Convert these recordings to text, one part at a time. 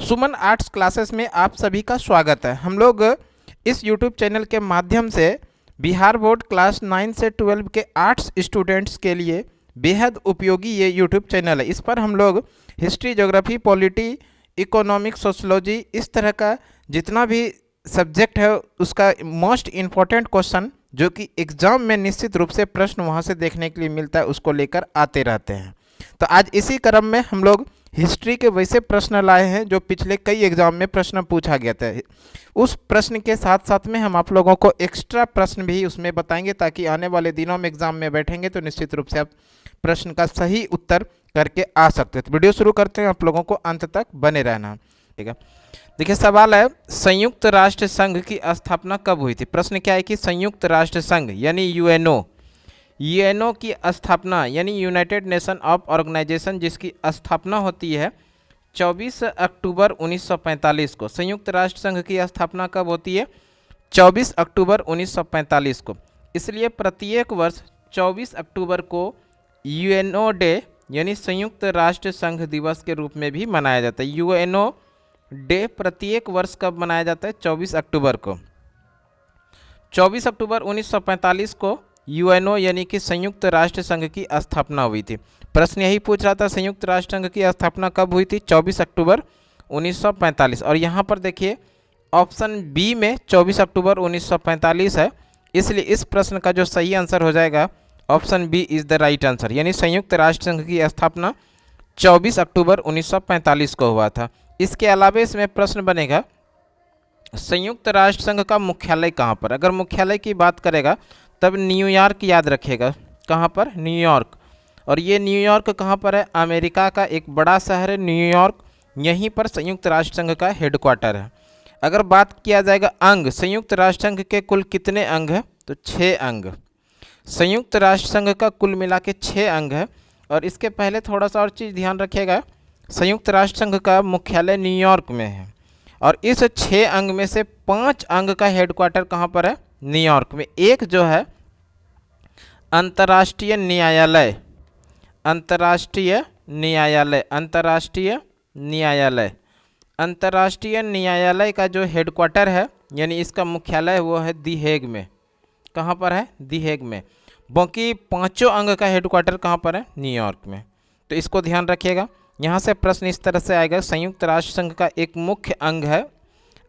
सुमन arts classes में आप सभी का स्वागत है। हम लोग इस यूट्यूब चैनल के माध्यम से बिहार बोर्ड क्लास 9 से 12 के आर्ट्स स्टूडेंट्स के लिए बेहद उपयोगी ये यूट्यूब चैनल है। इस पर हम लोग history, geography, polity, economics, sociology, इस तरह का जितना भी सब्जेक्ट है उसका मोस्ट इम्पॉर्टेंट क्वेश्चन जो कि एग्ज़ाम में निश्चित रूप से प्रश्न वहाँ से देखने के लिए मिलता है उसको लेकर आते रहते हैं। तो आज इसी क्रम में हम लोग हिस्ट्री के वैसे प्रश्न लाए हैं जो पिछले कई एग्जाम में प्रश्न पूछा गया था। उस प्रश्न के साथ साथ में हम आप लोगों को एक्स्ट्रा प्रश्न भी उसमें बताएंगे ताकि आने वाले दिनों में एग्जाम में बैठेंगे तो निश्चित रूप से आप प्रश्न का सही उत्तर करके आ सकते हैं। तो वीडियो शुरू करते हैं, आप लोगों को अंत तक बने रहना, ठीक है। देखिए सवाल है, संयुक्त राष्ट्र संघ की स्थापना कब हुई थी। प्रश्न क्या है कि संयुक्त राष्ट्र संघ यानी यूएनओ की स्थापना यानी यूनाइटेड नेशन ऑफ ऑर्गेनाइजेशन जिसकी स्थापना होती है 24 अक्टूबर 1945 को। संयुक्त राष्ट्र संघ की स्थापना कब होती है? 24 अक्टूबर 1945 को। इसलिए प्रत्येक वर्ष 24 अक्टूबर को यूएनओ डे यानी संयुक्त राष्ट्र संघ दिवस के रूप में भी मनाया जाता है। यूएनओ डे प्रत्येक वर्ष कब मनाया जाता है? 24 अक्टूबर को। 24 अक्टूबर 1945 को यूएनओ यानी कि संयुक्त राष्ट्र संघ की स्थापना हुई थी। प्रश्न यही पूछ रहा था संयुक्त राष्ट्र संघ की स्थापना कब हुई थी? 24 अक्टूबर 1945। और यहाँ पर देखिए ऑप्शन बी में 24 अक्टूबर 1945 है, इसलिए इस प्रश्न का जो सही आंसर हो जाएगा option B is the right answer, यानी संयुक्त राष्ट्र संघ की स्थापना 24 अक्टूबर 1945 को हुआ था। इसके अलावा इसमें प्रश्न बनेगा संयुक्त राष्ट्र संघ का मुख्यालय कहाँ पर। अगर मुख्यालय की बात करेगा तब न्यूयॉर्क याद रखेगा। कहाँ पर? न्यूयॉर्क। और ये न्यूयॉर्क कहाँ पर है? अमेरिका का एक बड़ा शहर है न्यूयॉर्क, यहीं पर संयुक्त राष्ट्र संघ का हेडक्वार्टर है। अगर बात किया जाएगा अंग, संयुक्त राष्ट्र संघ के कुल कितने अंग हैं? तो 6 अंग। संयुक्त राष्ट्र संघ का कुल मिला के 6 अंग है। और इसके पहले थोड़ा सा और चीज़ ध्यान रखिएगा, संयुक्त राष्ट्र संघ का मुख्यालय न्यूयॉर्क में है और इस 6 अंग में से 5 अंग का हेडक्वार्टर कहाँ पर है? न्यूयॉर्क में। एक जो है अंतर्राष्ट्रीय न्यायालय, अंतर्राष्ट्रीय न्यायालय का जो हेडक्वार्टर है यानी इसका मुख्यालय वो है दी हेग में। कहाँ पर है? दी हेग में। बाकी 5 अंग का हेडक्वार्टर कहाँ पर है? न्यूयॉर्क में। तो इसको ध्यान रखिएगा। यहाँ से प्रश्न इस तरह से आएगा, संयुक्त राष्ट्र संघ का एक मुख्य अंग है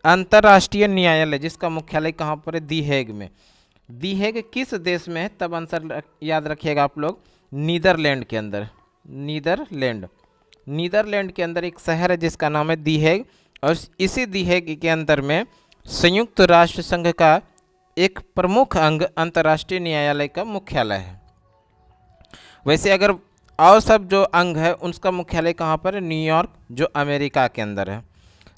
अंतर्राष्ट्रीय न्यायालय जिसका मुख्यालय कहाँ पर है? दी हेग में। दी हेग किस देश में है? तब आंसर याद रखिएगा आप लोग, नीदरलैंड के अंदर। नीदरलैंड के अंदर एक शहर है जिसका नाम है दी हेग और इसी दी हेग के अंदर में संयुक्त राष्ट्र संघ का एक प्रमुख अंग अंतर्राष्ट्रीय न्यायालय का मुख्यालय है। वैसे अगर और सब जो अंग है उनका मुख्यालय कहाँ पर है? न्यूयॉर्क, जो अमेरिका के अंदर है।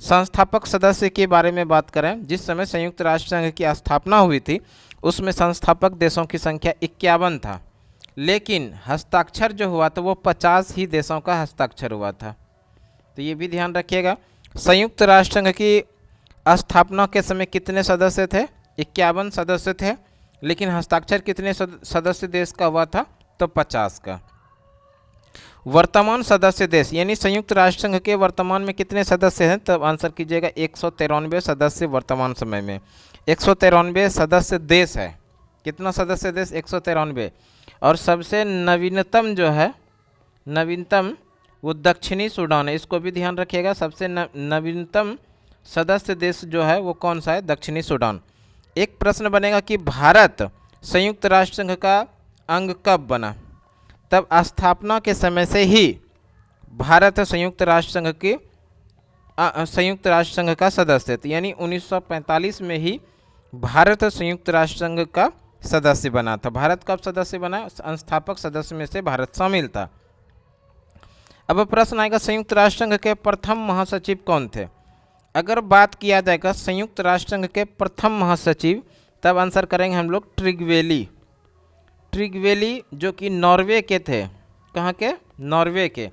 संस्थापक सदस्य के बारे में बात करें, जिस समय संयुक्त राष्ट्र संघ की स्थापना हुई थी उसमें संस्थापक देशों की संख्या 51 था, लेकिन हस्ताक्षर जो हुआ था वो 50 ही देशों का हस्ताक्षर हुआ था। तो ये भी ध्यान रखिएगा। संयुक्त राष्ट्र संघ की स्थापना के समय कितने सदस्य थे? 51 सदस्य थे, लेकिन हस्ताक्षर कितने सदस्य देश का हुआ था? तो 50 का। वर्तमान सदस्य देश यानी संयुक्त राष्ट्र संघ के वर्तमान में कितने सदस्य हैं? तब आंसर कीजिएगा 193 सदस्य वर्तमान समय में। 193 सदस्य देश है। कितना सदस्य देश? 193। और सबसे नवीनतम जो है, नवीनतम वो दक्षिणी सूडान है, इसको भी ध्यान रखिएगा। सबसे नवीनतम सदस्य देश जो है वो कौन सा है? दक्षिणी सूडान। एक प्रश्न बनेगा कि भारत संयुक्त राष्ट्र संघ का अंग कब बना? तब स्थापना के समय से ही भारत संयुक्त राष्ट्र संघ का सदस्य था, यानी 1945 में ही भारत संयुक्त राष्ट्र संघ का सदस्य बना था। भारत कब सदस्य बना? संस्थापक सदस्य में से भारत शामिल था। अब प्रश्न आएगा संयुक्त राष्ट्र संघ के प्रथम महासचिव कौन थे? अगर बात किया जाएगा संयुक्त राष्ट्र संघ के प्रथम महासचिव, तब आंसर करेंगे हम लोग ट्रिगवेली जो कि नॉर्वे के थे। कहाँ के? नॉर्वे के।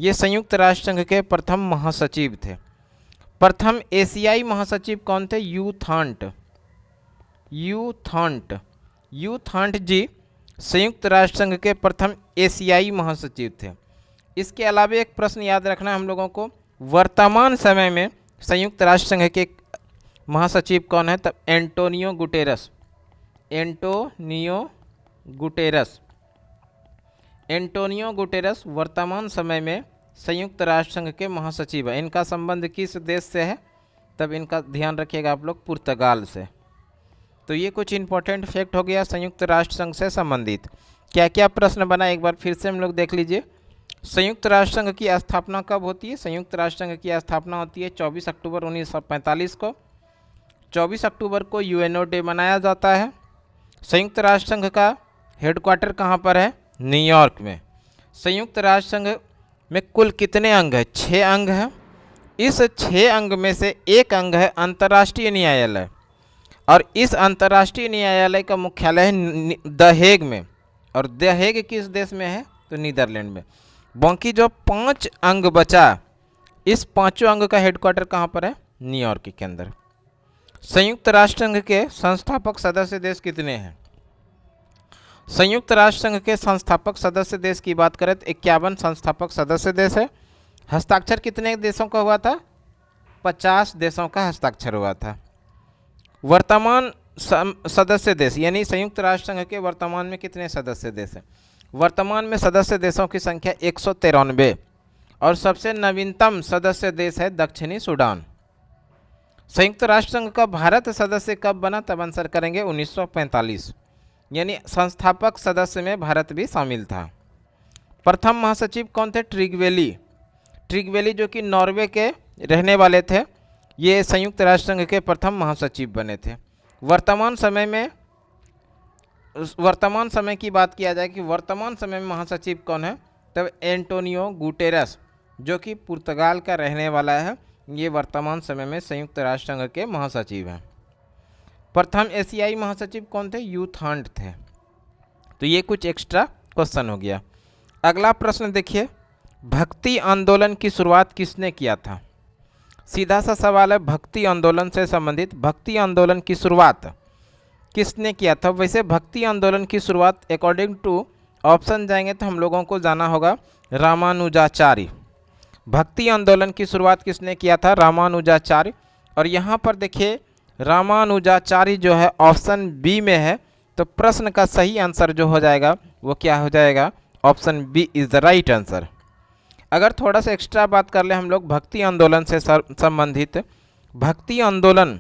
ये संयुक्त राष्ट्र संघ के प्रथम महासचिव थे। प्रथम एशियाई महासचिव कौन थे? यूथांट जी संयुक्त राष्ट्र संघ के प्रथम एशियाई महासचिव थे। इसके अलावा एक प्रश्न याद रखना हम लोगों को, वर्तमान समय में संयुक्त राष्ट्र संघ के महासचिव कौन है? तब Antonio Guterres. Antonio Guterres. Antonio Guterres वर्तमान समय में संयुक्त राष्ट्र संघ के महासचिव है। इनका संबंध किस देश से है? तब इनका ध्यान रखिएगा आप लोग, पुर्तगाल से। तो ये कुछ इंपॉर्टेंट फैक्ट हो गया संयुक्त राष्ट्र संघ से संबंधित। क्या क्या प्रश्न बना एक बार फिर से हम लोग देख लीजिए। संयुक्त राष्ट्र संघ की स्थापना कब होती है? संयुक्त राष्ट्र संघ की स्थापना होती है 24 अक्टूबर 1945 को। 24 अक्टूबर को यूएनओ डे मनाया जाता है। संयुक्त राष्ट्र संघ का हेडक्वार्टर कहाँ पर है? न्यूयॉर्क में। संयुक्त राष्ट्र संघ में कुल कितने अंग हैं? 6 अंग हैं। इस 6 अंग में से एक अंग है अंतर्राष्ट्रीय न्यायालय, और इस अंतर्राष्ट्रीय न्यायालय का मुख्यालय है द हेग में। और द हेग किस देश में है? तो नीदरलैंड में। बाकी जो 5 अंग बचा, इस 5 अंग का हेडक्वार्टर कहाँ पर है? न्यूयॉर्क के अंदर। संयुक्त राष्ट्र संघ के संस्थापक सदस्य देश कितने हैं? संयुक्त राष्ट्र संघ के संस्थापक सदस्य देश की बात करें तो 51 संस्थापक सदस्य देश है। हस्ताक्षर कितने देशों का हुआ था? 50 देशों का हस्ताक्षर हुआ था। वर्तमान सदस्य देश यानी संयुक्त राष्ट्र संघ के वर्तमान में कितने सदस्य देश हैं? वर्तमान में सदस्य देशों की संख्या 193, और सबसे नवीनतम सदस्य देश है दक्षिणी सूडान। संयुक्त राष्ट्र संघ का भारत सदस्य कब बना? तब आंसर करेंगे 1945, यानी संस्थापक सदस्य में भारत भी शामिल था। प्रथम महासचिव कौन थे? ट्रिगवेली। ट्रिगवेली जो कि नॉर्वे के रहने वाले थे, ये संयुक्त राष्ट्र संघ के प्रथम महासचिव बने थे। वर्तमान समय की बात किया जाए कि वर्तमान समय में महासचिव कौन है? तब एंटोनियो गुटेरस, जो कि पुर्तगाल का रहने वाला है, ये वर्तमान समय में संयुक्त राष्ट्र संघ के महासचिव हैं। प्रथम एशियाई महासचिव कौन थे? यूथांड थे। तो ये कुछ एक्स्ट्रा क्वेश्चन हो गया। अगला प्रश्न देखिए, भक्ति आंदोलन की शुरुआत किसने किया था? सीधा सा सवाल है, भक्ति आंदोलन से संबंधित। भक्ति आंदोलन की शुरुआत किसने किया था? वैसे भक्ति आंदोलन की शुरुआत अकॉर्डिंग टू ऑप्शन जाएंगे तो हम लोगों को जाना होगा रामानुजाचार्य। भक्ति आंदोलन की शुरुआत किसने किया था? रामानुजाचार्य। और यहाँ पर देखिए रामानुजाचार्य जो है ऑप्शन बी में है, तो प्रश्न का सही आंसर जो हो जाएगा वो क्या हो जाएगा? Option B is the right answer. अगर थोड़ा सा एक्स्ट्रा बात कर ले हम लोग भक्ति आंदोलन से संबंधित, भक्ति आंदोलन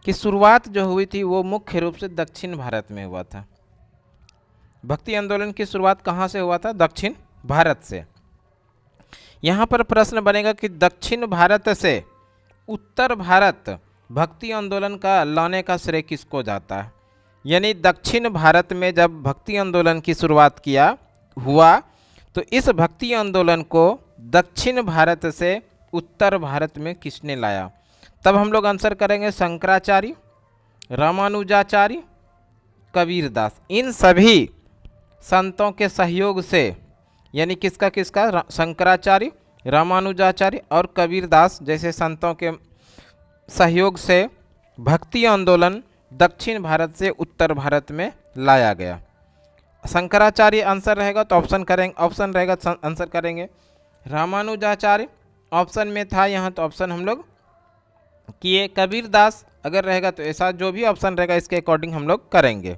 की शुरुआत जो हुई थी वो मुख्य रूप से दक्षिण भारत में हुआ था। भक्ति आंदोलन की शुरुआत कहाँ से हुआ था? दक्षिण भारत से। यहाँ पर प्रश्न बनेगा कि दक्षिण भारत से उत्तर भारत भक्ति आंदोलन का लाने का श्रेय किसको जाता है? यानी दक्षिण भारत में जब भक्ति आंदोलन की शुरुआत हुआ तो इस भक्ति आंदोलन को दक्षिण भारत से उत्तर भारत में किसने लाया? तब हम लोग आंसर करेंगे शंकराचार्य, रामानुजाचार्य, कबीरदास। इन सभी संतों के सहयोग से, यानी किसका किसका? शंकराचार्य, रामानुजाचार्य और कबीरदास जैसे संतों के सहयोग से भक्ति आंदोलन दक्षिण भारत से उत्तर भारत में लाया गया। शंकराचार्य आंसर रहेगा तो ऑप्शन रहेगा आंसर करेंगे। रामानुजाचार्य ऑप्शन में था यहाँ, तो ऑप्शन हम लोग किए। कबीरदास अगर रहेगा तो ऐसा जो भी ऑप्शन रहेगा इसके अकॉर्डिंग हम लोग करेंगे।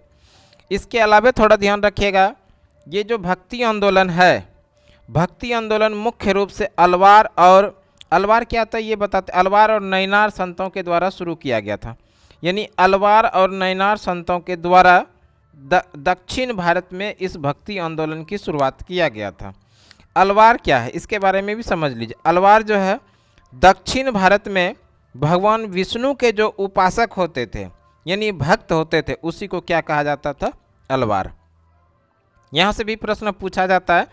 इसके अलावा थोड़ा ध्यान रखिएगा, ये जो भक्ति आंदोलन है, भक्ति आंदोलन मुख्य रूप से अलवार क्या था ये बताते। अलवार और नैनार संतों के द्वारा शुरू किया गया था। यानी अलवार और नैनार संतों के द्वारा दक्षिण भारत में इस भक्ति आंदोलन की शुरुआत किया गया था। अलवार क्या है इसके बारे में भी समझ लीजिए। अलवार जो है दक्षिण भारत में भगवान विष्णु के जो उपासक होते थे, यानी भक्त होते थे, उसी को क्या कहा जाता था? अलवार। यहाँ से भी प्रश्न पूछा जाता है,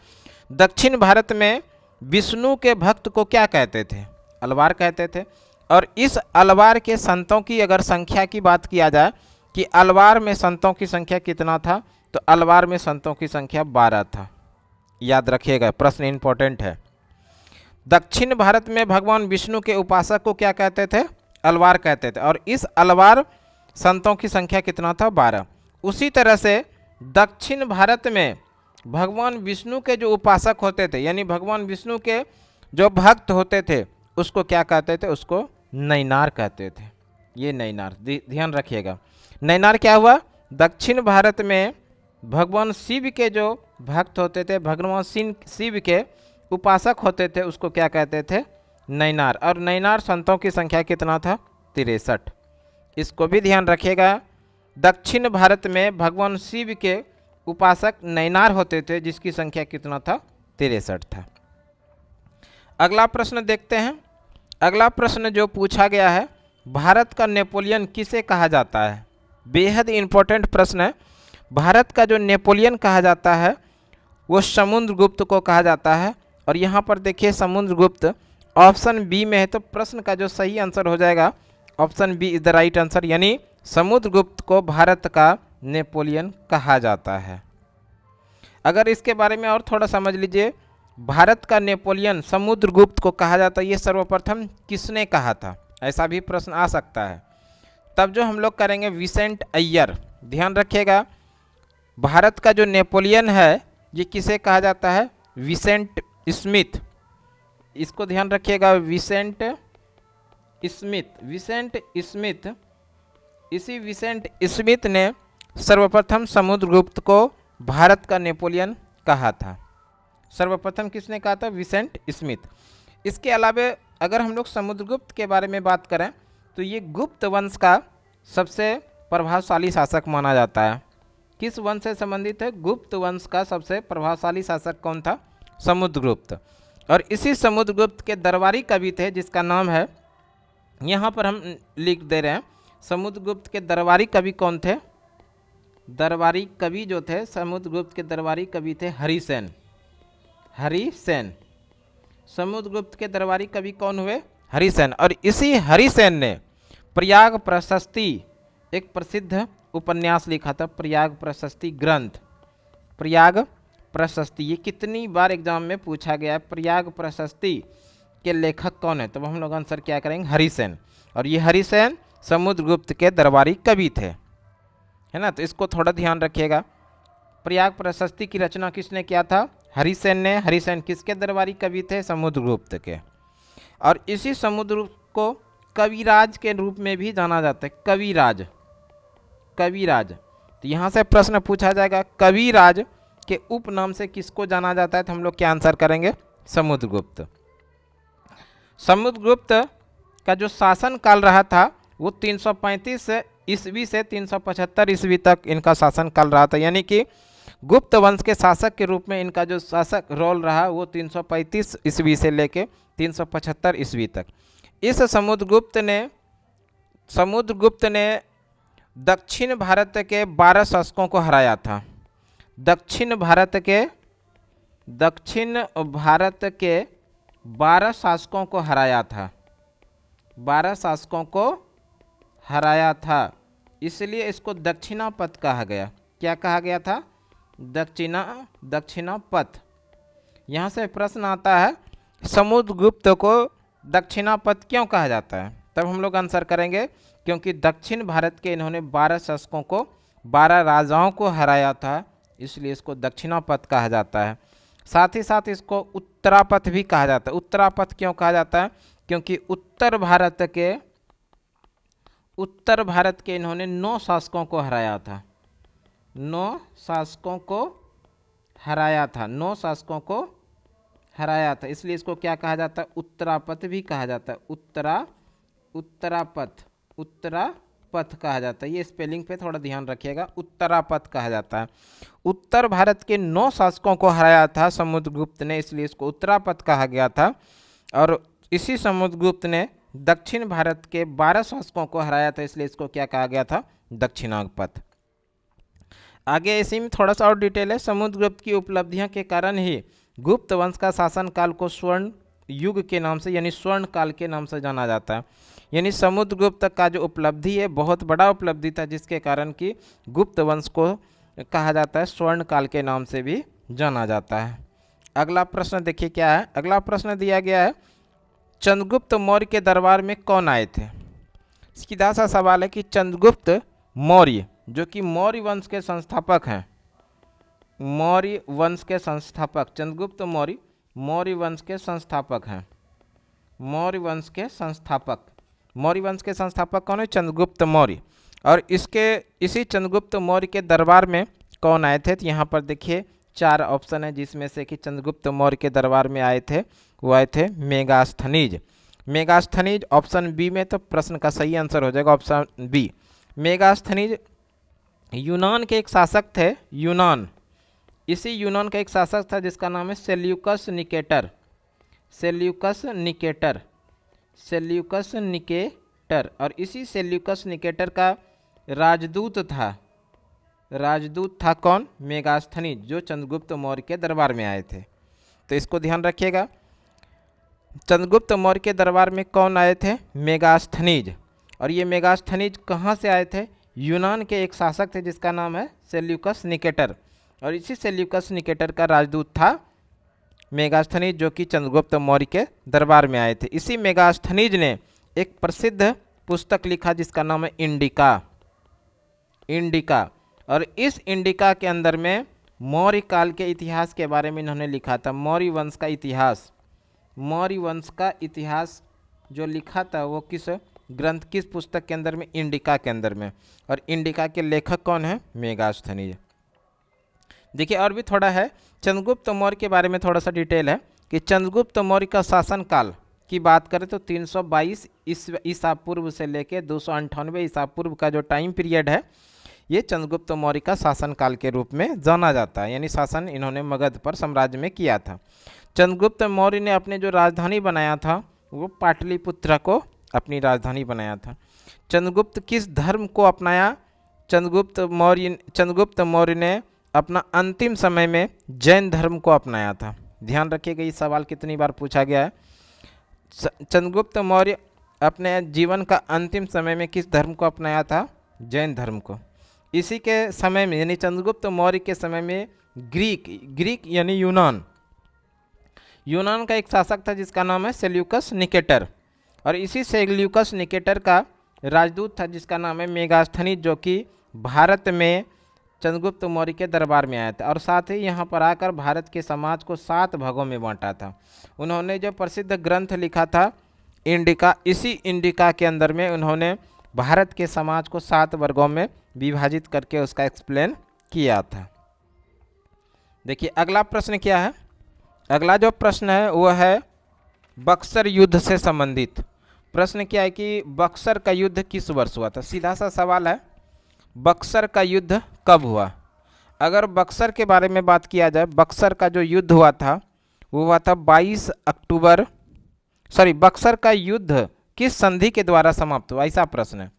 दक्षिण भारत में विष्णु के भक्त को क्या कहते थे? अलवार कहते थे। और इस अलवार के संतों की अगर संख्या की बात किया जाए कि अलवार में संतों की संख्या कितना था, तो अलवार में संतों की संख्या 12 था। याद रखिएगा, प्रश्न इंपॉर्टेंट है। दक्षिण भारत में भगवान विष्णु के उपासक को क्या कहते थे? अलवार कहते थे। और इस अलवार संतों की संख्या कितना था? 12। उसी तरह से दक्षिण भारत में भगवान विष्णु के जो उपासक होते थे, यानी भगवान विष्णु के जो भक्त होते थे, उसको क्या कहते थे, उसको नैनार कहते थे। ये नैनार ध्यान रखिएगा। नैनार क्या हुआ, दक्षिण भारत में भगवान शिव के जो भक्त होते थे, भगवान शिव के उपासक होते थे, उसको क्या कहते थे, नैनार। और नैनार संतों की संख्या कितना था, 63। इसको भी ध्यान रखिएगा। दक्षिण भारत में भगवान शिव के उपासक नैनार होते थे, जिसकी संख्या कितना था, 63 था। अगला प्रश्न देखते हैं। अगला प्रश्न जो पूछा गया है, भारत का नेपोलियन किसे कहा जाता है। बेहद इंपॉर्टेंट प्रश्न है। भारत का जो नेपोलियन कहा जाता है वो समुद्रगुप्त को कहा जाता है। और यहाँ पर देखिए समुद्रगुप्त ऑप्शन बी में है, तो प्रश्न का जो सही आंसर हो जाएगा option B is the right answer, यानी समुद्रगुप्त को भारत का नेपोलियन कहा जाता है। अगर इसके बारे में और थोड़ा समझ लीजिए, भारत का नेपोलियन समुद्रगुप्त को कहा जाता है, ये सर्वप्रथम किसने कहा था, ऐसा भी प्रश्न आ सकता है। तब जो हम लोग करेंगे विसेंट अय्यर। ध्यान रखिएगा, भारत का जो नेपोलियन है ये किसे कहा जाता है, विसेंट स्मिथ। इसको ध्यान रखिएगा, विसेंट स्मिथ। इसी विसेंट स्मिथ ने सर्वप्रथम समुद्रगुप्त को भारत का नेपोलियन कहा था। सर्वप्रथम किसने कहा था, विसेंट स्मिथ। इसके अलावा अगर हम लोग समुद्रगुप्त के बारे में बात करें तो ये गुप्त वंश का सबसे प्रभावशाली शासक माना जाता है। किस वंश से संबंधित है, गुप्त वंश का सबसे प्रभावशाली शासक कौन था, समुद्रगुप्त। और इसी समुद्रगुप्त के दरबारी कवि थे जिसका नाम है, यहाँ पर हम लिख दे रहे हैं, समुद्रगुप्त के दरबारी कवि कौन थे, दरबारी कवि जो थे समुद्रगुप्त के दरबारी कवि थे हरिसेन। समुद्रगुप्त के दरबारी कवि कौन हुए, हरिसेन। और इसी हरिसेन ने प्रयाग प्रशस्ति, एक प्रसिद्ध उपन्यास लिखा था, प्रयाग प्रशस्ति ग्रंथ। प्रयाग प्रशस्ति ये कितनी बार एग्जाम में पूछा गया है, प्रयाग प्रशस्ति के लेखक कौन है, तब हम लोग आंसर क्या करेंगे, हरिसेन। और ये हरिसेन समुद्रगुप्त के दरबारी कवि थे, है ना। तो इसको थोड़ा ध्यान रखिएगा। प्रयाग प्रशस्ति की रचना किसने किया था, हरिसेन ने। हरिसेन किसके दरबारी कवि थे, समुद्रगुप्त के। और इसी समुद्रगुप्त को कविराज के रूप में भी जाना जाता है, कविराज। तो यहाँ से प्रश्न पूछा जाएगा, कविराज के उपनाम से किसको जाना जाता है, तो हम लोग क्या आंसर करेंगे, समुद्रगुप्त। समुद्रगुप्त का जो शासन काल रहा था वो 335 ईस्वी से 375 ईस्वी तक इनका शासन काल रहा था, यानी कि गुप्त वंश के शासक के रूप में इनका जो शासक रोल रहा वो 335 ईस्वी से लेके 375 ईस्वी तक। इस समुद्रगुप्त ने दक्षिण भारत के 12 शासकों को हराया था। दक्षिण भारत के 12 शासकों को हराया था, 12 शासकों को हराया था, इसलिए इसको दक्षिणापथ कहा गया। क्या कहा गया था, दक्षिणापथ। यहाँ से प्रश्न आता है समुद्रगुप्त को दक्षिणापथ क्यों कहा जाता है, तब हम लोग आंसर करेंगे क्योंकि दक्षिण भारत के इन्होंने 12 शासकों को, 12 राजाओं को हराया था, इसलिए इसको दक्षिणापथ कहा जाता है। साथ ही साथ इसको उत्तरापथ भी कहा जाता है। उत्तरापथ क्यों कहा जाता है, क्योंकि उत्तर भारत के इन्होंने 9 शासकों को हराया था, 9 शासकों को हराया था, इसलिए इसको क्या कहा जाता है, उत्तरापथ भी कहा जाता है। उत्तरापथ कहा जाता है। ये स्पेलिंग पे थोड़ा ध्यान रखिएगा, उत्तरापथ कहा जाता है। उत्तर भारत के 9 शासकों को हराया था समुद्रगुप्त ने, इसलिए इसको उत्तरापथ कहा गया था। और इसी समुद्रगुप्त ने दक्षिण भारत के 12 शासकों को हराया था, इसलिए इसको क्या कहा गया था, दक्षिणापथ। आगे इसी में थोड़ा सा और डिटेल है। समुद्रगुप्त की उपलब्धियों के कारण ही गुप्त वंश का शासन काल को स्वर्ण युग के नाम से, यानी स्वर्ण काल के नाम से जाना जाता है। यानी समुद्रगुप्त का जो उपलब्धि है बहुत बड़ा उपलब्धि था, जिसके कारण कि गुप्त वंश को कहा जाता है, स्वर्ण काल के नाम से भी जाना जाता है। अगला प्रश्न देखिए क्या है। अगला प्रश्न दिया गया है, चंद्रगुप्त मौर्य के दरबार में कौन आए थे। सीधा सा सवाल है कि चंद्रगुप्त मौर्य जो कि मौर्य वंश के संस्थापक हैं, चंद्रगुप्त मौर्य मौर्य वंश के संस्थापक हैं, मौर्य वंश के संस्थापक। मौर्य वंश के संस्थापक कौन है? चंद्रगुप्त मौर्य। और इसी चंद्रगुप्त मौर्य के दरबार में कौन आए थे? तो यहाँ पर देखिए 4 ऑप्शन है, जिसमें से कि चंद्रगुप्त मौर्य के दरबार में आए थे, वो आए थे मेगास्थनीज। मेगास्थनीज ऑप्शन बी में, तो प्रश्न का सही आंसर हो जाएगा ऑप्शन बी। मेगास्थनीज यूनान के एक शासक थे, यूनान। इसी यूनान का एक शासक था जिसका नाम है Seleucus Nicator. Seleucus Nicator, Seleucus Nicator. और इसी सेल्यूकस निकेटर का राजदूत था कौन? मेगास्थनीज, जो चंद्रगुप्त मौर्य के दरबार में आए थे। तो इसको ध्यान रखिएगा, चंद्रगुप्त मौर्य के दरबार में कौन आए थे? मेगास्थनीज। और ये मेगास्थनीज कहाँ से आए थे? यूनान के एक शासक थे जिसका नाम है सेल्यूकस निकेटर। और इसी सेल्यूकस निकेटर का राजदूत था मेगास्थनीज, जो कि चंद्रगुप्त मौर्य के दरबार में आए थे। इसी मेगास्थनीज ने एक प्रसिद्ध पुस्तक लिखा जिसका नाम है इंडिका। इंडिका। और इस इंडिका के अंदर में मौर्य काल के इतिहास के बारे में इन्होंने लिखा था। मौर्य वंश का इतिहास, मौर्य वंश का इतिहास जो लिखा था वो किस ग्रंथ, किस पुस्तक के अंदर में? इंडिका के अंदर में। और इंडिका के लेखक कौन है? मेगास्थनीज। देखिए और भी थोड़ा है चंद्रगुप्त मौर्य के बारे में, थोड़ा सा डिटेल है कि चंद्रगुप्त मौर्य का शासनकाल की बात करें तो 322 ईसा पूर्व से लेकर 298 ईसा पूर्व का जो टाइम पीरियड है, ये चंद्रगुप्त मौर्य का शासनकाल के रूप में जाना जाता है। यानी शासन इन्होंने मगध पर साम्राज्य में किया था। चंद्रगुप्त मौर्य ने अपने जो राजधानी बनाया था वो पाटलिपुत्र को अपनी राजधानी बनाया था। चंद्रगुप्त किस धर्म को अपनाया? चंद्रगुप्त मौर्य ने अपना अंतिम समय में जैन धर्म को अपनाया था। ध्यान रखिएगा, ये सवाल कितनी बार पूछा गया है। चंद्रगुप्त मौर्य अपने जीवन का अंतिम समय में किस धर्म को अपनाया था? जैन धर्म को। इसी के समय में यानी चंद्रगुप्त मौर्य के समय में ग्रीक यानी यूनान का एक शासक था जिसका नाम है सेल्यूकस निकेटर। और इसी सेल्यूकस निकेटर का राजदूत था जिसका नाम है मेगास्थनीज, जो कि भारत में चंद्रगुप्त मौर्य के दरबार में आया था। और साथ ही यहाँ पर आकर भारत के समाज को 7 भागों में बांटा था। उन्होंने जो प्रसिद्ध ग्रंथ लिखा था इंडिका, इसी इंडिका के अंदर में उन्होंने भारत के समाज को 7 वर्गों में विभाजित करके उसका एक्सप्लेन किया था। देखिए अगला प्रश्न क्या है? अगला जो प्रश्न है वो है बक्सर युद्ध से संबंधित। प्रश्न क्या है कि बक्सर का युद्ध किस वर्ष हुआ था? सीधा सा सवाल है, बक्सर का युद्ध कब हुआ? अगर बक्सर के बारे में बात किया जाए, बक्सर का जो युद्ध हुआ था वो हुआ था 22 अक्टूबर। बक्सर का युद्ध किस संधि के द्वारा समाप्त हुआ? ऐसा प्रश्न है।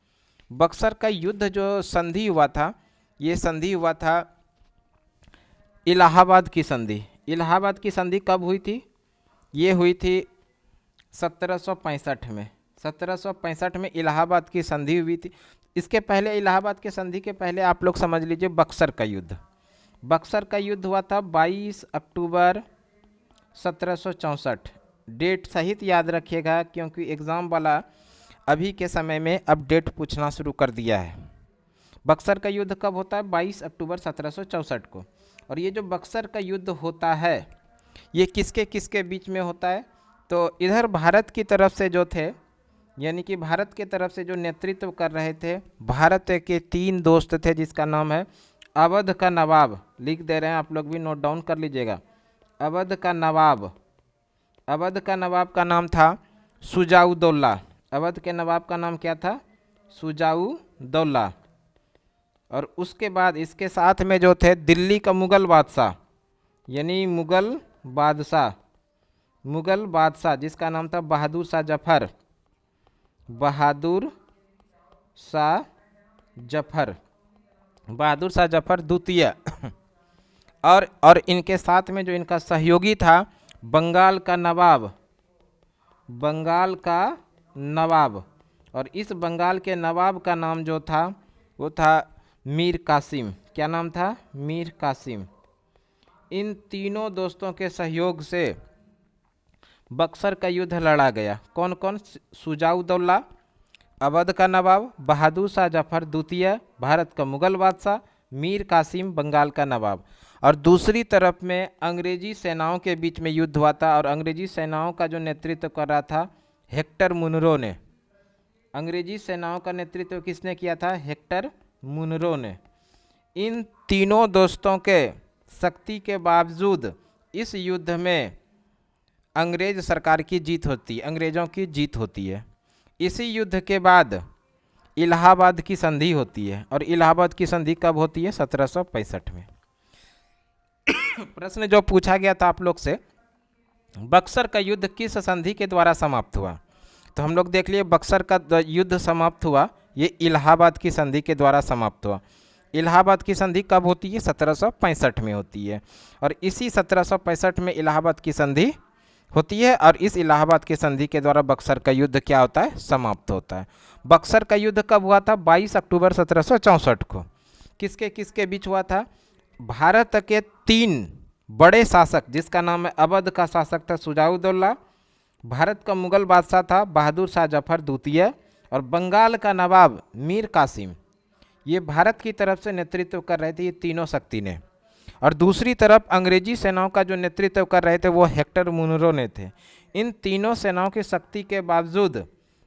बक्सर का युद्ध जो संधि हुआ था, ये संधि हुआ था इलाहाबाद की संधि। इलाहाबाद की संधि कब हुई थी? ये हुई थी 1765 में। 1765 में इलाहाबाद की संधि हुई थी। इसके पहले, इलाहाबाद के संधि के पहले आप लोग समझ लीजिए बक्सर का युद्ध। बक्सर का युद्ध हुआ था 22 अक्टूबर 1764। डेट सहित याद रखिएगा क्योंकि एग्ज़ाम वाला अभी के समय में अब डेट पूछना शुरू कर दिया है। बक्सर का युद्ध कब होता है? 22 अक्टूबर 1764 को। और ये जो बक्सर का युद्ध होता है ये किसके किसके बीच में होता है? तो इधर भारत की तरफ से जो थे, यानी कि भारत के तरफ से जो नेतृत्व कर रहे थे, भारत के 3 दोस्त थे जिसका नाम है अवध का नवाब। लिख दे रहे हैं, आप लोग भी नोट डाउन कर लीजिएगा। अवध का नवाब, अवध का नवाब का नाम था शुजाउद्दौला। अवध के नवाब का नाम क्या था? शुजाउद्दौला। और उसके बाद इसके साथ में जो थे दिल्ली का मुगल बादशाह, यानी मुगल बादशाह जिसका नाम था बहादुर शाह जफर। बहादुर शाह जफर द्वितीय। और इनके साथ में जो इनका सहयोगी था बंगाल का नवाब। और इस बंगाल के नवाब का नाम जो था वो था मीर कासिम। क्या नाम था? मीर कासिम। इन तीनों दोस्तों के सहयोग से बक्सर का युद्ध लड़ा गया। कौन कौन? शुजाउद्दौला, अवध का नवाब, बहादुर शाह जफर द्वितीय भारत का मुगल बादशाह, मीर कासिम बंगाल का नवाब। और दूसरी तरफ में अंग्रेजी सेनाओं के बीच में युद्ध हुआ था। और अंग्रेजी सेनाओं का जो नेतृत्व कर रहा था हेक्टर मुनरो ने। अंग्रेजी सेनाओं का नेतृत्व किसने किया था? हेक्टर मुनरो ने। इन तीनों दोस्तों के शक्ति के बावजूद इस युद्ध में अंग्रेज सरकार की जीत होती है, अंग्रेज़ों की जीत होती है। इसी युद्ध के बाद इलाहाबाद की संधि होती है, और इलाहाबाद की संधि कब होती है? 1765 में। प्रश्न जो पूछा गया था आप लोग से, बक्सर का युद्ध किस संधि के द्वारा समाप्त हुआ? तो हम लोग देख लिए बक्सर का युद्ध समाप्त हुआ, ये इलाहाबाद की संधि के द्वारा समाप्त हुआ। इलाहाबाद की संधि कब होती है? 1765 में होती है, और इसी 1765 में इलाहाबाद की संधि होती है, और इस इलाहाबाद की संधि के द्वारा बक्सर का युद्ध क्या होता है? समाप्त होता है। बक्सर का युद्ध कब हुआ था? 22 अक्टूबर 1764 को। किसके किसके बीच हुआ था? भारत के 3 बड़े शासक, जिसका नाम है अवध का शासक था शुजाउद्दौला, भारत का मुगल बादशाह था बहादुर शाह जफर द्वितीय, और बंगाल का नवाब मीर कासिम, ये भारत की तरफ से नेतृत्व कर रहे थे, ये तीनों शक्ति ने। और दूसरी तरफ अंग्रेजी सेनाओं का जो नेतृत्व कर रहे थे वो हेक्टर मुनरो ने थे। इन तीनों सेनाओं की शक्ति के बावजूद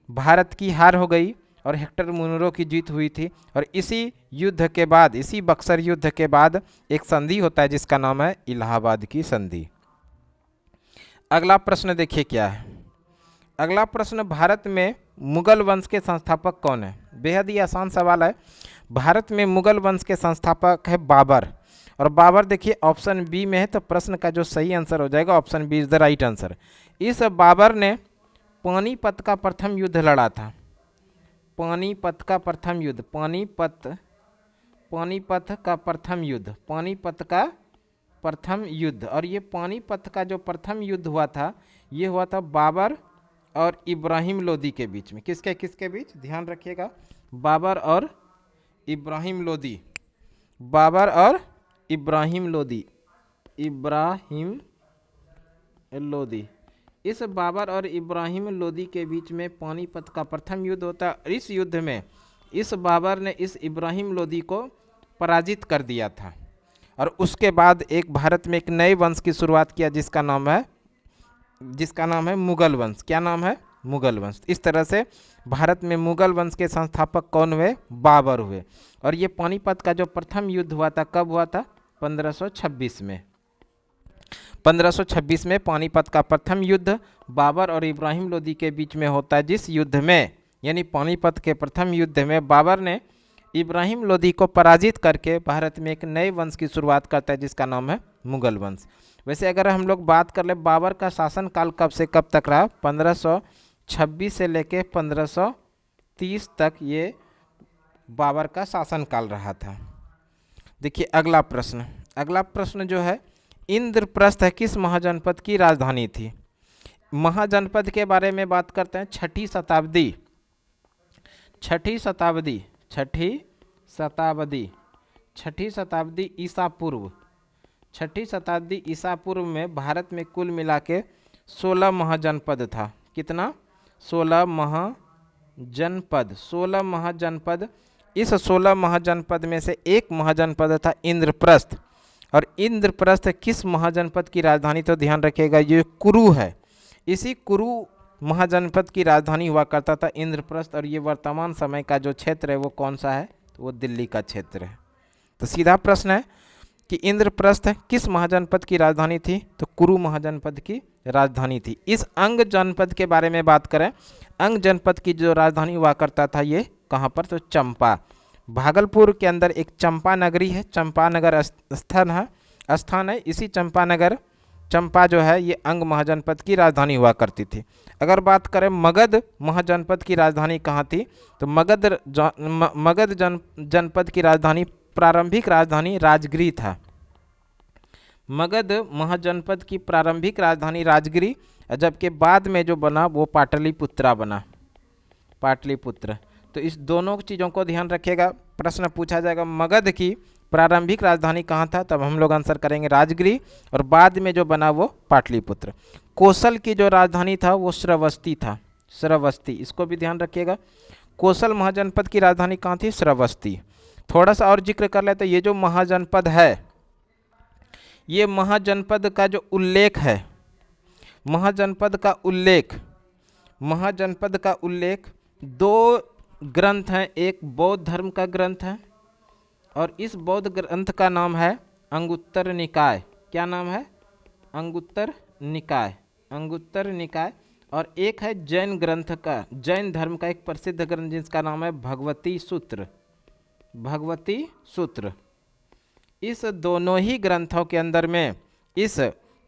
भारत की हार हो गई और हेक्टर मुनरो की जीत हुई थी। और इसी युद्ध के बाद, इसी बक्सर युद्ध के बाद एक संधि होता है जिसका नाम है इलाहाबाद की संधि। अगला प्रश्न देखिए क्या है। अगला प्रश्न, भारत में मुगल वंश के संस्थापक कौन है? बेहद ही आसान सवाल है। भारत में मुगल वंश के संस्थापक है बाबर, और बाबर देखिए ऑप्शन बी में है, तो प्रश्न का जो सही आंसर हो जाएगा option B is the right answer. इस बाबर ने पानीपत का प्रथम युद्ध लड़ा था। पानीपत का प्रथम युद्ध, पानीपत का प्रथम युद्ध, पानीपत का प्रथम युद्ध। और ये पानीपत का जो प्रथम युद्ध हुआ था, ये हुआ था बाबर और इब्राहिम लोदी के बीच में। किसके किसके बीच? ध्यान रखिएगा, बाबर और इब्राहिम लोदी, बाबर और इब्राहिम लोदी, इब्राहिम लोदी। इस बाबर और इब्राहिम लोदी के बीच में पानीपत का प्रथम युद्ध होता है। इस युद्ध में इस बाबर ने इस इब्राहिम लोदी को पराजित कर दिया था, और उसके बाद एक भारत में एक नए वंश की शुरुआत किया जिसका नाम है मुगल वंश। क्या नाम है? मुगल वंश। इस तरह से भारत में मुगल वंश के संस्थापक कौन हुए? बाबर हुए। और ये पानीपत का जो प्रथम युद्ध हुआ था कब हुआ था? 1526 में। 1526 में पानीपत का प्रथम युद्ध बाबर और इब्राहिम लोदी के बीच में होता है, जिस युद्ध में, यानी पानीपत के प्रथम युद्ध में बाबर ने इब्राहिम लोदी को पराजित करके भारत में एक नए वंश की शुरुआत करता है जिसका नाम है मुगल वंश। वैसे अगर हम लोग बात कर ले बाबर का शासनकाल कब से कब तक रहा? 1526 से लेके 1530 तक ये बाबर का शासनकाल रहा था। देखिए अगला प्रश्न जो है, इंद्रप्रस्थ किस महाजनपद की राजधानी थी? महाजनपद के बारे में बात करते हैं। छठी शताब्दी ईसा पूर्व में भारत में कुल मिला के 16 महाजनपद था। कितना? 16 महाजनपद। इस 16 महाजनपद में से एक महाजनपद था इंद्रप्रस्थ। और इंद्रप्रस्थ किस महाजनपद की राजधानी? तो ध्यान रखिएगा ये कुरु है। इसी कुरु महाजनपद की राजधानी हुआ करता था इंद्रप्रस्थ। और ये वर्तमान समय का जो क्षेत्र है वो कौन सा है? तो वो दिल्ली का क्षेत्र है। तो सीधा प्रश्न है कि इंद्रप्रस्थ किस महाजनपद की राजधानी थी? तो कुरु महाजनपद की राजधानी थी। इस अंग जनपद के बारे में बात करें, अंग जनपद की जो राजधानी हुआ करता था ये कहाँ पर? तो चंपा। भागलपुर के अंदर एक चंपा नगरी है, चंपानगर स्थान है। इसी चंपा जो है ये अंग महाजनपद की राजधानी हुआ करती थी। अगर बात करें मगध महाजनपद की राजधानी कहाँ थी? तो मगध जनपद की राजधानी, प्रारंभिक राजधानी राजगिरी था। मगध महाजनपद की प्रारंभिक राजधानी राजगिरी, जबकि बाद में जो बना वो पाटलिपुत्रा बना, पाटलिपुत्र। तो इस दोनों चीज़ों को ध्यान रखिएगा। प्रश्न पूछा जाएगा मगध की प्रारंभिक राजधानी कहाँ था, तब हम लोग आंसर करेंगे राजगिरी, और बाद में जो बना वो पाटलिपुत्र। कोसल की जो राजधानी था वो श्रावस्ती था, श्रावस्ती, इसको भी ध्यान रखिएगा। कोसल महाजनपद की राजधानी कहाँ थी? श्रावस्ती। थोड़ा सा और जिक्र कर लेते, ये जो महाजनपद है, ये महाजनपद का जो उल्लेख है, महाजनपद का उल्लेख महाजनपद का उल्लेख दो ग्रंथ हैं, एक बौद्ध धर्म का ग्रंथ है और इस बौद्ध ग्रंथ का नाम है अंगुत्तर निकाय। क्या नाम है? अंगुत्तर निकाय। अंगुत्तर निकाय। और एक है जैन ग्रंथ का, जैन धर्म का एक प्रसिद्ध ग्रंथ जिसका नाम है भगवती सूत्र। भगवती सूत्र। इस दोनों ही ग्रंथों के अंदर में इस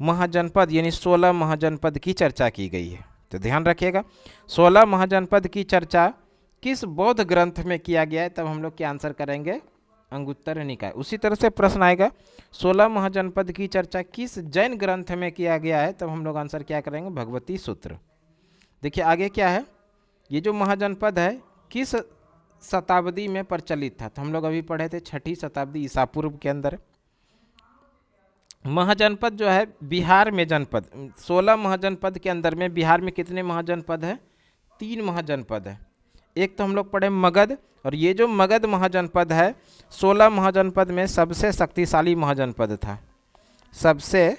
महाजनपद यानी 16 महाजनपद की चर्चा की गई है। तो ध्यान रखिएगा 16 महाजनपद की चर्चा किस बौद्ध ग्रंथ में किया गया है, तब हम लोग क्या आंसर करेंगे? अंगुत्तर निकाय। उसी तरह से प्रश्न आएगा 16 महाजनपद की चर्चा किस जैन ग्रंथ में किया गया है, तब हम लोग आंसर क्या करेंगे? भगवती सूत्र। देखिए आगे क्या है, ये जो महाजनपद है किस शताब्दी में प्रचलित था, तो हम लोग अभी पढ़े थे 6ठी शताब्दी ईसा पूर्व के अंदर। महाजनपद जो है बिहार में जनपद, 16 महाजनपद के अंदर में बिहार में कितने महाजनपद है? 3 महाजनपद है। एक तो हम लोग पढ़े मगध, और ये जो मगध महाजनपद है 16 महाजनपद में सबसे शक्तिशाली महाजनपद था। सबसे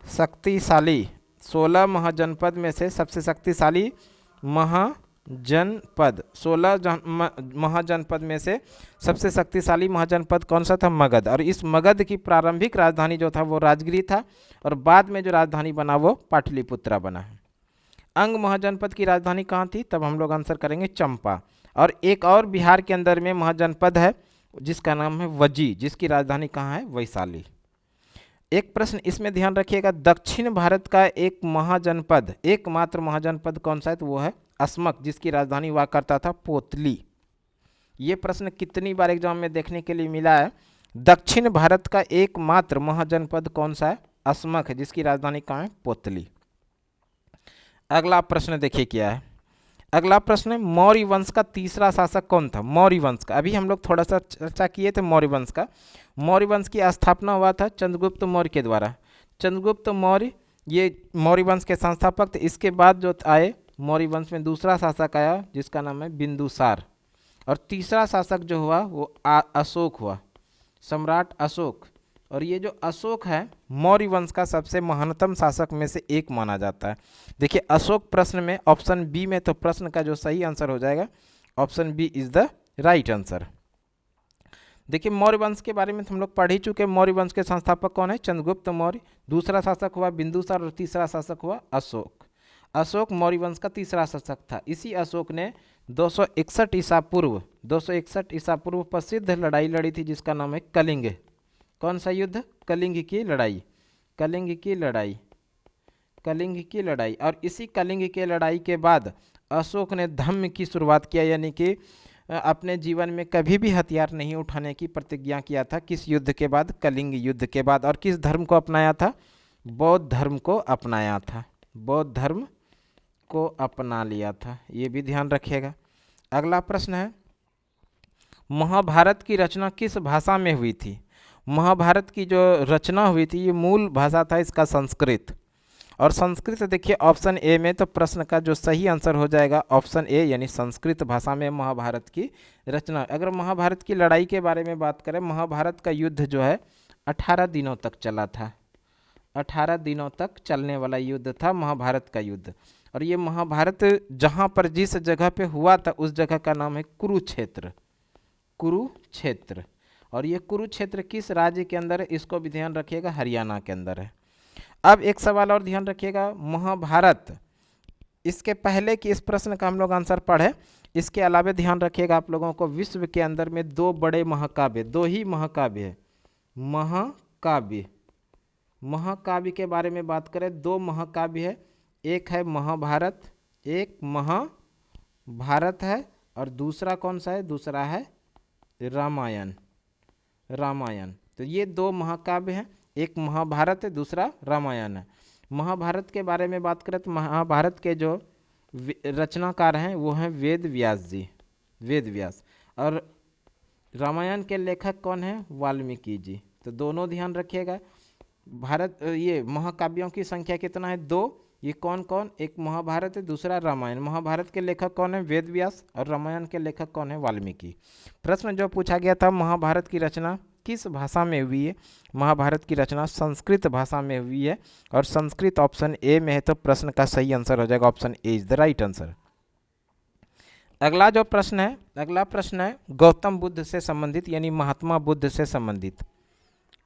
शक्तिशाली 16 महाजनपद में से सबसे शक्तिशाली महाजनपद, 16 महाजनपद में से सबसे शक्तिशाली महाजनपद कौन सा था? मगध। और इस मगध की प्रारंभिक राजधानी जो था वो राजगिरी था और बाद में जो राजधानी बना वो पाटलिपुत्रा बना है। अंग महाजनपद की राजधानी कहाँ थी? तब हम लोग आंसर करेंगे चंपा। और एक और बिहार के अंदर में महाजनपद है जिसका नाम है वजी, जिसकी राजधानी कहाँ है? वैशाली। एक प्रश्न इसमें ध्यान रखिएगा, दक्षिण भारत का एक महाजनपद, एकमात्र महाजनपद कौन सा है? तो वो है अस्मक, जिसकी राजधानी हुआ करता था पोतली। ये प्रश्न कितनी बार एग्जाम में देखने के लिए मिला है? दक्षिण भारत का एकमात्र महाजनपद कौन सा है? अस्मक है, जिसकी राजधानी कहाँ है? पोतली। अगला प्रश्न देखिए क्या है। अगला प्रश्न है मौर्य वंश का तीसरा शासक कौन था? मौर्य वंश का, अभी हम लोग थोड़ा सा चर्चा किए थे मौर्य वंश का। मौर्य वंश की स्थापना हुआ था चंद्रगुप्त मौर्य के द्वारा। चंद्रगुप्त मौर्य ये मौर्य वंश के संस्थापक थे। इसके बाद जो आए मौर्य वंश में दूसरा शासक आया जिसका नाम है बिंदुसार, और तीसरा शासक जो हुआ वो अशोक हुआ, सम्राट अशोक। और ये जो अशोक है मौर्य वंश का सबसे महानतम शासक में से एक माना जाता है। देखिए अशोक प्रश्न में ऑप्शन बी में, तो प्रश्न का जो सही आंसर हो जाएगा option B is the right answer. देखिए मौर्य वंश के बारे में हम लोग पढ़ ही चुके। मौर्य वंश के संस्थापक कौन है? चंद्रगुप्त मौर्य। दूसरा शासक हुआ बिंदुसार और तीसरा शासक हुआ अशोक। अशोक मौर्य वंश का तीसरा शासक था। इसी अशोक ने 261 ईसा पूर्व 261 ईसा पूर्व प्रसिद्ध लड़ाई लड़ी थी जिसका नाम है कलिंग। कौन सा युद्ध? कलिंग की लड़ाई। कलिंग की लड़ाई। कलिंग की लड़ाई। और इसी कलिंग की लड़ाई के बाद अशोक ने धम्म की शुरुआत किया, यानी कि अपने जीवन में कभी भी हथियार नहीं उठाने की प्रतिज्ञा किया था। किस युद्ध के बाद? कलिंग युद्ध के बाद। और किस धर्म को अपनाया था? बौद्ध धर्म को अपनाया था। बौद्ध धर्म को अपना लिया था, ये भी ध्यान रखिएगा। अगला प्रश्न है महाभारत की रचना किस भाषा में हुई थी? महाभारत की जो रचना हुई थी ये मूल भाषा था इसका संस्कृत। और संस्कृत देखिए ऑप्शन ए में, तो प्रश्न का जो सही आंसर हो जाएगा ऑप्शन ए, यानी संस्कृत भाषा में महाभारत की रचना। अगर महाभारत की लड़ाई के बारे में बात करें, महाभारत का युद्ध जो है 18 दिनों तक चला था। 18 दिनों तक चलने वाला युद्ध था महाभारत का युद्ध। और ये महाभारत जहाँ पर जिस जगह पे हुआ था उस जगह का नाम है कुरुक्षेत्र। कुरुक्षेत्र। और ये कुरुक्षेत्र किस राज्य के अंदर है? इसको भी ध्यान रखिएगा, हरियाणा के अंदर है। अब एक सवाल और ध्यान रखिएगा, महाभारत इसके पहले कि इस प्रश्न का हम लोग आंसर पढ़े, इसके अलावा ध्यान रखिएगा आप लोगों को विश्व के अंदर में 2 बड़े महाकाव्य, 2 ही महाकाव्य है। महाकाव्य, महाकाव्य के बारे में बात करें 2 महाकाव्य है। एक है महाभारत, एक महाभारत है, और दूसरा कौन सा है? दूसरा है रामायण। रामायण। तो ये 2 महाकाव्य हैं, एक महाभारत है, दूसरा रामायण है। महाभारत के बारे में बात करें तो महाभारत के जो रचनाकार हैं वो हैं वेद व्यास जी, वेद व्यास। और रामायण के लेखक कौन है? वाल्मीकि जी। तो दोनों ध्यान रखिएगा। भारत ये महाकाव्यों की संख्या कितना है? 2। ये कौन कौन? एक महाभारत है, दूसरा रामायण। महाभारत के लेखक कौन है? वेद व्यास। और रामायण के लेखक कौन है? वाल्मीकि। प्रश्न जो पूछा गया था महाभारत की रचना किस भाषा में हुई है? महाभारत की रचना संस्कृत भाषा में हुई है और संस्कृत ऑप्शन ए में है, तो प्रश्न का सही आंसर हो जाएगा option A is the right answer. अगला जो प्रश्न है, अगला प्रश्न है गौतम बुद्ध से संबंधित यानी महात्मा बुद्ध से संबंधित।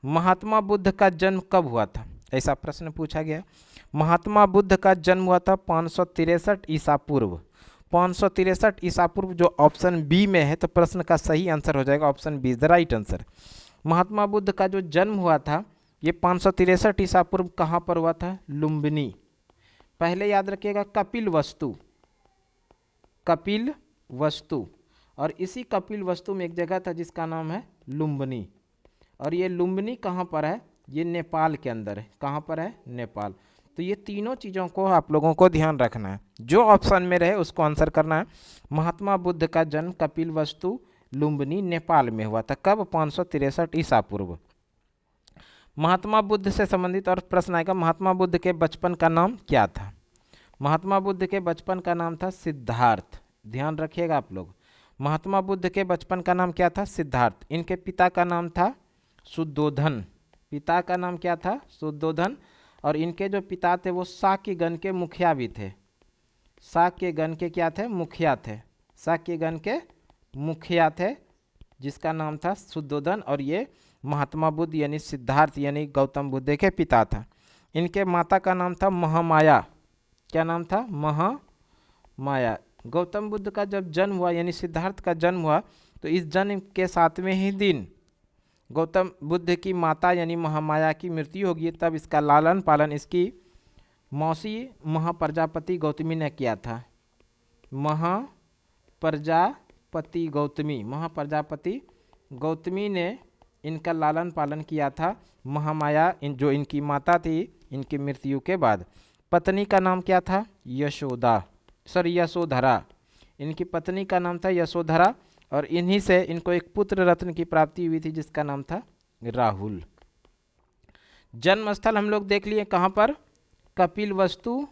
महात्मा बुद्ध का जन्म कब हुआ था? ऐसा प्रश्न पूछा गया। महात्मा बुद्ध का जन्म हुआ था 563 ईसा पूर्व। 563 ईसा पूर्व जो ऑप्शन बी में है, तो प्रश्न का सही आंसर हो जाएगा option B is the right answer. Mahatma Buddha का जो जन्म हुआ था ये 563 ईसा पूर्व कहाँ पर हुआ था? लुम्बिनी। पहले याद रखिएगा कपिल वस्तु, कपिल वस्तु, और इसी कपिल वस्तु में एक जगह था जिसका नाम है लुम्बिनी, और ये लुम्बिनी कहाँ पर है? ये नेपाल के अंदर है। कहाँ पर है? नेपाल। तो ये तीनों चीज़ों को आप लोगों को ध्यान रखना है, जो ऑप्शन में रहे उसको आंसर करना है। महात्मा बुद्ध का जन्म कपिल वस्तु लुम्बिनी नेपाल में हुआ था। कब? 563 ईसा पूर्व। महात्मा बुद्ध से संबंधित और प्रश्न आएगा, महात्मा बुद्ध के बचपन का नाम क्या था? महात्मा बुद्ध के बचपन का नाम था सिद्धार्थ। ध्यान रखिएगा आप लोग, महात्मा बुद्ध के बचपन का नाम क्या था? सिद्धार्थ। इनके पिता का नाम था शुद्धोधन। पिता का नाम क्या था? शुद्धोधन। और इनके जो पिता थे वो शाक्यगण के मुखिया भी थे। शाक्यगण के क्या थे? मुखिया थे। शाक्यगण के मुखिया थे जिसका नाम था शुद्धोधन, और ये महात्मा बुद्ध यानी सिद्धार्थ यानी गौतम बुद्ध के पिता था। इनके माता का नाम था महामाया। क्या नाम था? महामाया। गौतम बुद्ध का जब जन्म हुआ यानी सिद्धार्थ का जन्म हुआ, तो इस जन्म के 7वें ही दिन गौतम बुद्ध की माता यानी महामाया की मृत्यु होगी। तब इसका लालन पालन इसकी मौसी महाप्रजापति गौतमी ने किया था। महाप्रजापति गौतमी, महाप्रजापति गौतमी ने इनका लालन पालन किया था। महामाया जो इनकी माता थी, इनकी मृत्यु के बाद पत्नी का नाम क्या था? यशोधरा। इनकी पत्नी का नाम था यशोधरा, और इन्हीं से इनको एक पुत्र रत्न की प्राप्ति हुई थी जिसका नाम था राहुल। जन्म स्थल हम लोग देख लिए कहाँ पर? कपिल वस्तु,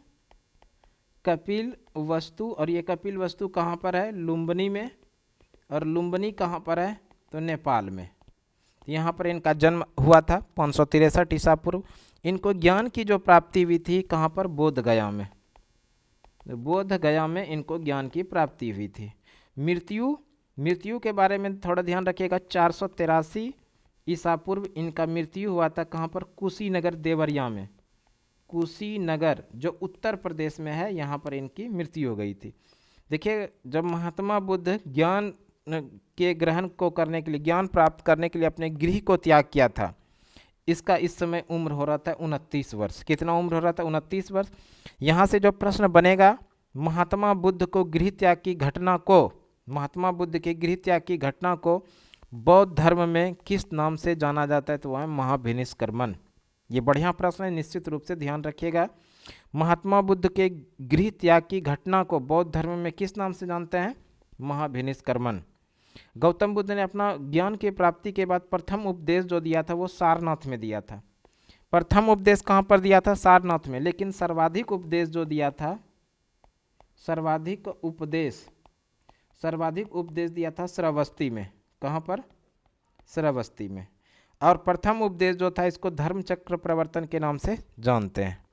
कपिल वस्तु, और ये कपिल वस्तु कहाँ पर है? लुम्बिनी में। और लुम्बिनी कहाँ पर है? तो नेपाल में। यहाँ पर इनका जन्म हुआ था 563 ईसा पूर्व। इनको ज्ञान की जो प्राप्ति हुई थी कहाँ पर? बोध गया में। बोध गया में इनको ज्ञान की प्राप्ति हुई थी। मृत्यु के बारे में थोड़ा ध्यान रखिएगा। 483 ईसा पूर्व इनका मृत्यु हुआ था कहाँ पर? कुशीनगर देवरिया में। कुशीनगर जो उत्तर प्रदेश में है, यहाँ पर इनकी मृत्यु हो गई थी। देखिए, जब महात्मा बुद्ध ज्ञान के ग्रहण को करने के लिए, ज्ञान प्राप्त करने के लिए अपने गृह को त्याग किया था, इसका इस समय उम्र हो रहा था 29 वर्ष। कितना उम्र हो रहा था? 29 वर्ष। यहाँ से जो प्रश्न बनेगा, महात्मा बुद्ध को गृह त्याग की घटना को, महात्मा बुद्ध के गृह त्याग की घटना को बौद्ध धर्म में किस नाम से जाना जाता है? तो वह है महाभिनिष्क्रमण। ये बढ़िया प्रश्न है, निश्चित रूप से ध्यान रखिएगा। महात्मा बुद्ध के गृह त्याग की घटना को बौद्ध धर्म में किस नाम से जानते हैं? महाभिनिष्क्रमण। गौतम बुद्ध ने अपना ज्ञान की प्राप्ति के बाद प्रथम उपदेश जो दिया था वो सारनाथ में दिया था। प्रथम उपदेश कहाँ पर दिया था? सारनाथ में। लेकिन सर्वाधिक उपदेश जो दिया था, सर्वाधिक उपदेश दिया था श्रावस्ती में। कहाँ पर? श्रावस्ती में। और प्रथम उपदेश जो था इसको धर्मचक्र प्रवर्तन के नाम से जानते हैं।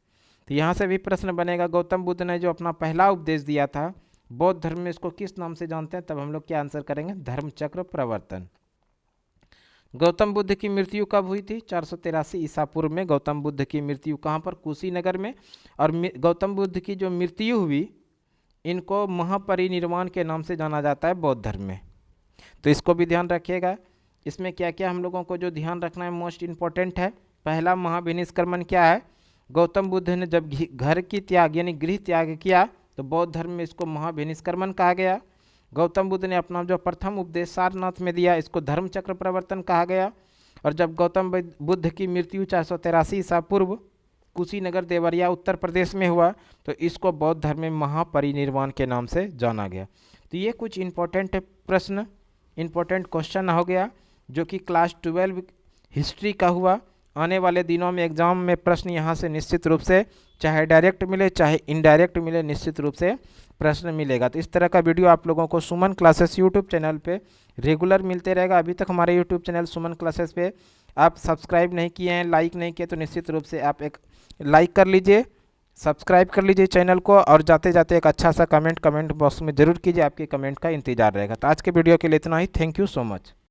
तो यहाँ से भी प्रश्न बनेगा, गौतम बुद्ध ने जो अपना पहला उपदेश दिया था बौद्ध धर्म में, इसको किस नाम से जानते हैं? तब हम लोग क्या आंसर करेंगे? धर्मचक्र प्रवर्तन। गौतम बुद्ध की मृत्यु कब हुई थी? 483 ईसा पूर्व में गौतम बुद्ध की मृत्यु कहाँ पर? कुशीनगर में। और गौतम बुद्ध की जो मृत्यु हुई, इनको महापरिनिर्वाण के नाम से जाना जाता है बौद्ध धर्म में। तो इसको भी ध्यान रखिएगा। इसमें क्या क्या हम लोगों को जो ध्यान रखना है मोस्ट इम्पोर्टेंट है। पहला, महाभिनिष्क्रमण क्या है? गौतम बुद्ध ने जब घर की त्याग यानी गृह त्याग किया तो बौद्ध धर्म में इसको महाभिनिष्क्रमण कहा गया। गौतम बुद्ध ने अपना जो प्रथम उपदेश सारनाथ में दिया, इसको धर्मचक्र प्रवर्तन कहा गया। और जब गौतम बुद्ध की मृत्यु 483 ईसा पूर्व कुशीनगर देवरिया उत्तर प्रदेश में हुआ, तो इसको बौद्ध धर्म में महापरिनिर्वाण के नाम से जाना गया। तो ये कुछ इम्पोर्टेंट प्रश्न, इम्पोर्टेंट क्वेश्चन हो गया जो कि क्लास 12 हिस्ट्री का हुआ। आने वाले दिनों में एग्ज़ाम में प्रश्न यहाँ से निश्चित रूप से चाहे डायरेक्ट मिले चाहे इनडायरेक्ट मिले, निश्चित रूप से प्रश्न मिलेगा। तो इस तरह का वीडियो आप लोगों को सुमन क्लासेस यूट्यूब चैनल पे रेगुलर मिलते रहेगा। अभी तक हमारे यूट्यूब चैनल सुमन क्लासेस पे आप सब्सक्राइब नहीं किए हैं, लाइक नहीं किए, तो निश्चित रूप से आप एक लाइक कर लीजिए, सब्सक्राइब कर लीजिए चैनल को, और जाते जाते एक अच्छा सा कमेंट बॉक्स में ज़रूर कीजिए। आपके कमेंट का इंतज़ार रहेगा। तो आज के वीडियो के लिए इतना ही। Thank you so much.